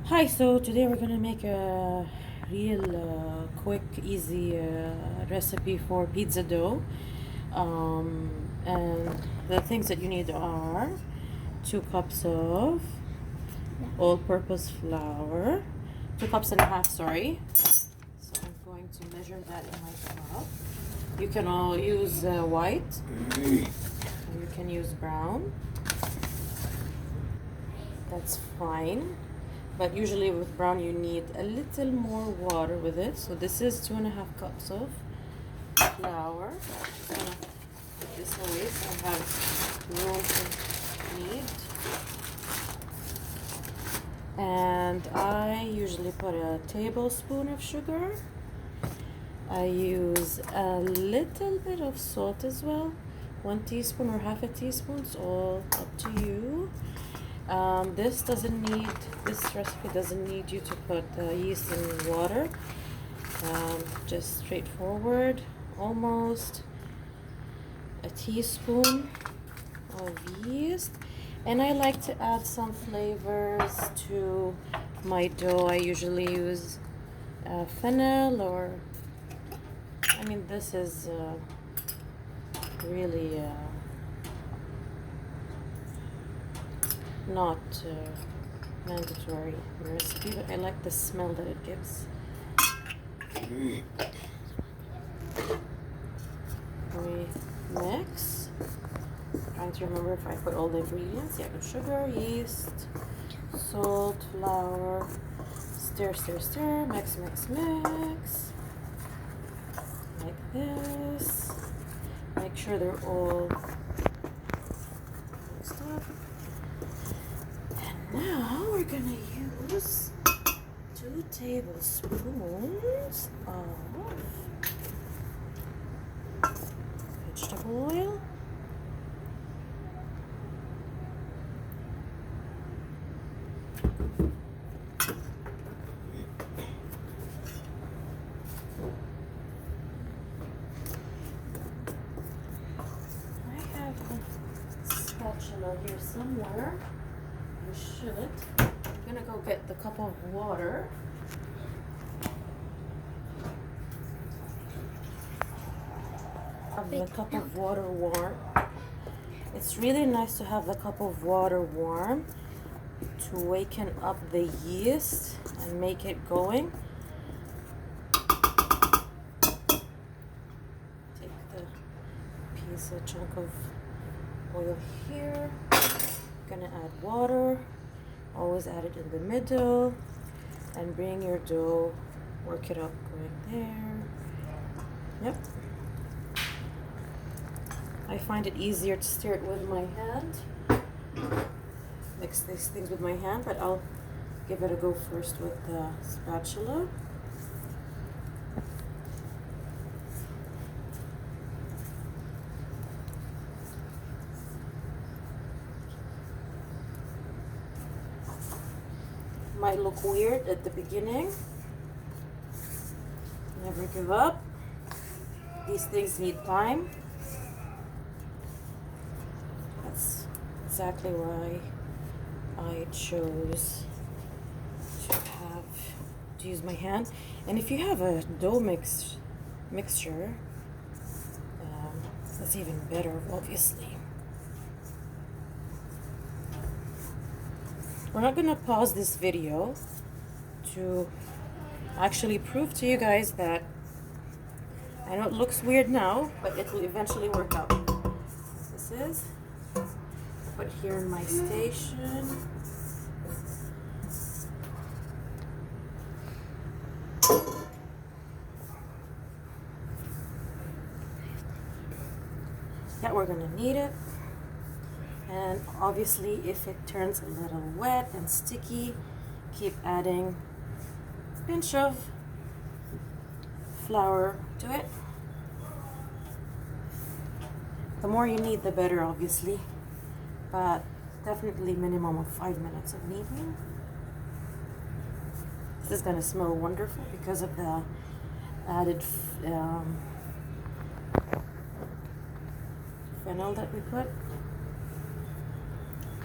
Hi, so today we're gonna make a real quick, easy recipe for pizza dough. And the things that you need are 2 cups of all-purpose flour, 2.5 cups, sorry. So I'm going to measure that in my cup. You can all use white, or you can use brown. That's fine. But usually with brown you need a little more water with it. So this is 2.5 cups of flour. I'm gonna put this away so I have room to knead. And I usually put a tablespoon of sugar. I use a little bit of salt as well. 1 teaspoon or half a teaspoon, it's all up to you. This recipe doesn't need you to put yeast in water. Just straightforward, almost a teaspoon of yeast. And I like to add some flavors to my dough. I usually use fennel this is really not mandatory recipe, but I like the smell that it gives. We mix. Trying to remember if I put all the ingredients. Yeah, sugar, yeast, salt, flour. Stir, stir, stir. Mix, mix, mix. Like this. Make sure they're all mixed up. And now we're gonna use 2 tablespoons of vegetable oil. I have a spatula here somewhere. I should. I'm gonna go get the cup of water. Have the cup of water warm. It's really nice to have the cup of water warm to waken up the yeast and make it going. Take the chunk of oil here. Gonna add water. Always add it in the middle and bring your dough, work it up going there. Yep. I find it easier to stir it with my hand. Mix these things with my hand, but I'll give it a go first with the spatula. Might look weird at the beginning. Never give up. These things need time. That's exactly why I chose to use my hand. And if you have a dough mixture, that's even better, obviously. We're not gonna pause this video to actually prove to you guys that I know it looks weird now, but it will eventually work out. This is put here in my station. Yeah, we're gonna knead it. And obviously, if it turns a little wet and sticky, keep adding a pinch of flour to it. The more you knead, the better, obviously, but definitely minimum of 5 minutes of kneading. This is going to smell wonderful because of the added fennel that we put.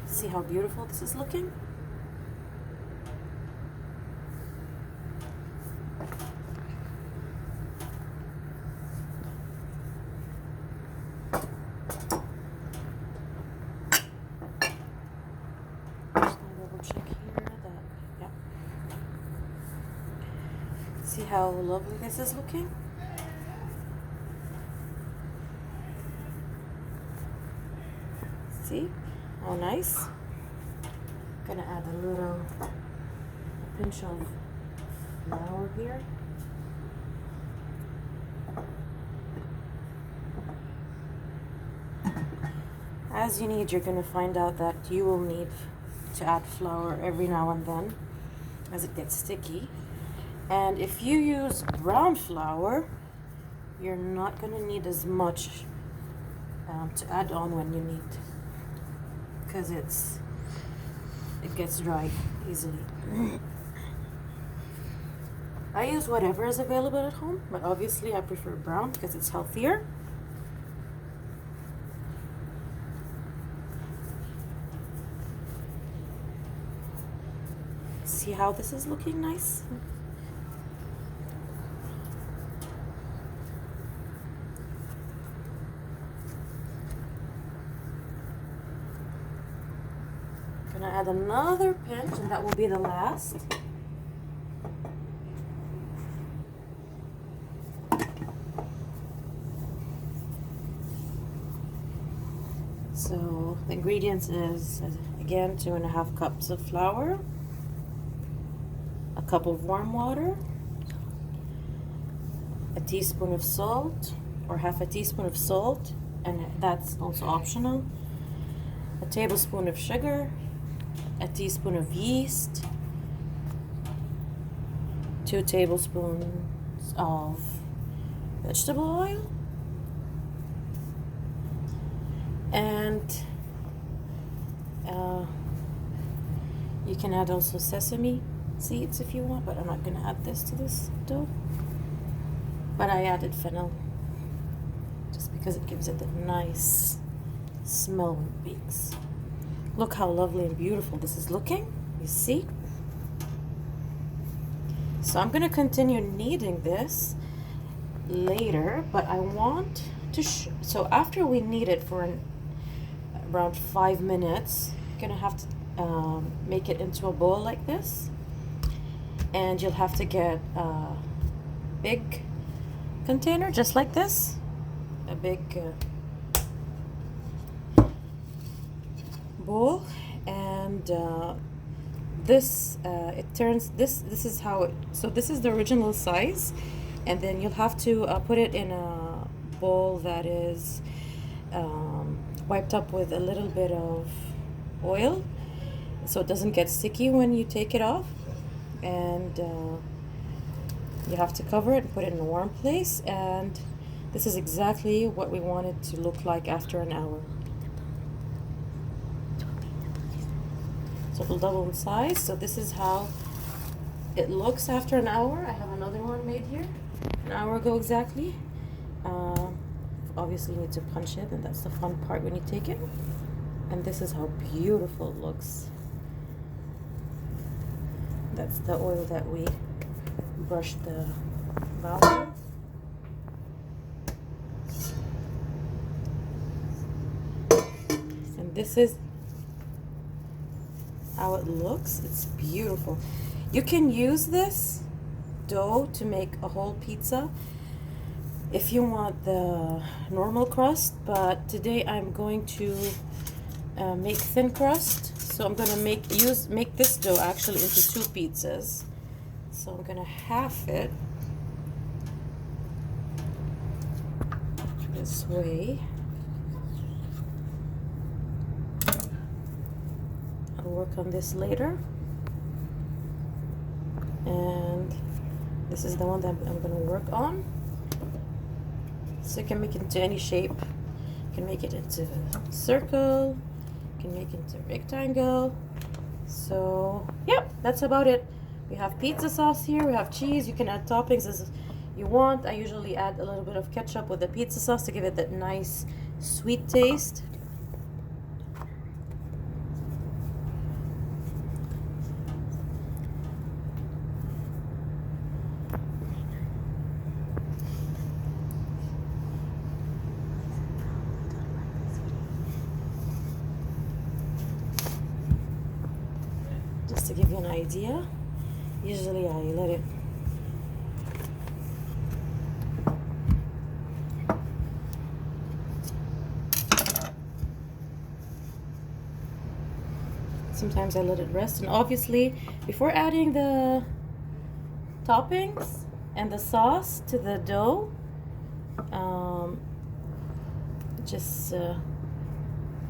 See how beautiful this is looking? See how lovely this is looking? See how nice? Gonna add a pinch of flour here. As you need, you're gonna find out that you will need to add flour every now and then as it gets sticky. And if you use brown flour, you're not gonna need as much to add on when you need, because it gets dry easily. I use whatever is available at home, but obviously I prefer brown because it's healthier. See how this is looking nice? Gonna add another pinch, and that will be the last. So the ingredients is, again, 2.5 cups of flour, a cup of warm water, a teaspoon of salt, or half a teaspoon of salt, and that's also optional, a tablespoon of sugar, a teaspoon of yeast, 2 tablespoons of vegetable oil, and you can add also sesame seeds if you want, but I'm not going to add this to this dough. But I added fennel just because it gives it a nice smell when it bakes. Look how lovely and beautiful this is looking. You see? So I'm going to continue kneading this later, but I want to so after we knead it for around 5 minutes, you're going to have to make it into a bowl like this, and you'll have to get a big container just like this, a big bowl, and this is how it, so this is the original size, and then you'll have to put it in a bowl that is wiped up with a little bit of oil so it doesn't get sticky when you take it off, and you have to cover it and put it in a warm place, and this is exactly what we want it to look like after an hour. So it'll double in size. So this is how it looks after an hour. I have another one made here an hour ago exactly. Obviously you need to punch it, and that's the fun part when you take it. And this is how beautiful it looks. That's the oil that we brushed the valve with. And this is how it looks. It's beautiful. You can use this dough to make a whole pizza if you want the normal crust, but today I'm going to make thin crust. So I'm going to make this dough actually into 2 pizzas. So I'm going to half it this way. I'll work on this later. And this is the one that I'm going to work on. So you can make it into any shape. You can make it into a circle. You can make it into a rectangle. So, yep, that's about it. We have pizza sauce here. We have cheese. You can add toppings as you want. I usually add a little bit of ketchup with the pizza sauce to give it that nice sweet taste. Just to give you an idea, usually I let it Sometimes I let it rest. And obviously, before adding the toppings and the sauce to the dough, just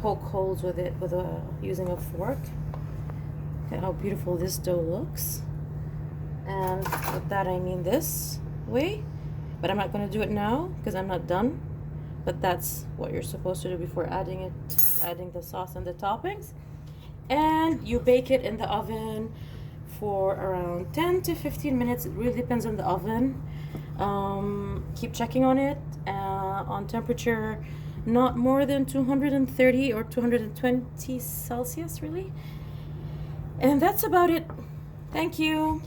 poke holes with it using a fork. Look at how beautiful this dough looks. And with that I mean this way, but I'm not going to do it now because I'm not done. But that's what you're supposed to do before adding the sauce and the toppings. And you bake it in the oven for around 10 to 15 minutes. It really depends on the oven. Keep checking on it on temperature not more than 230 or 220 Celsius, really. And that's about it. Thank you.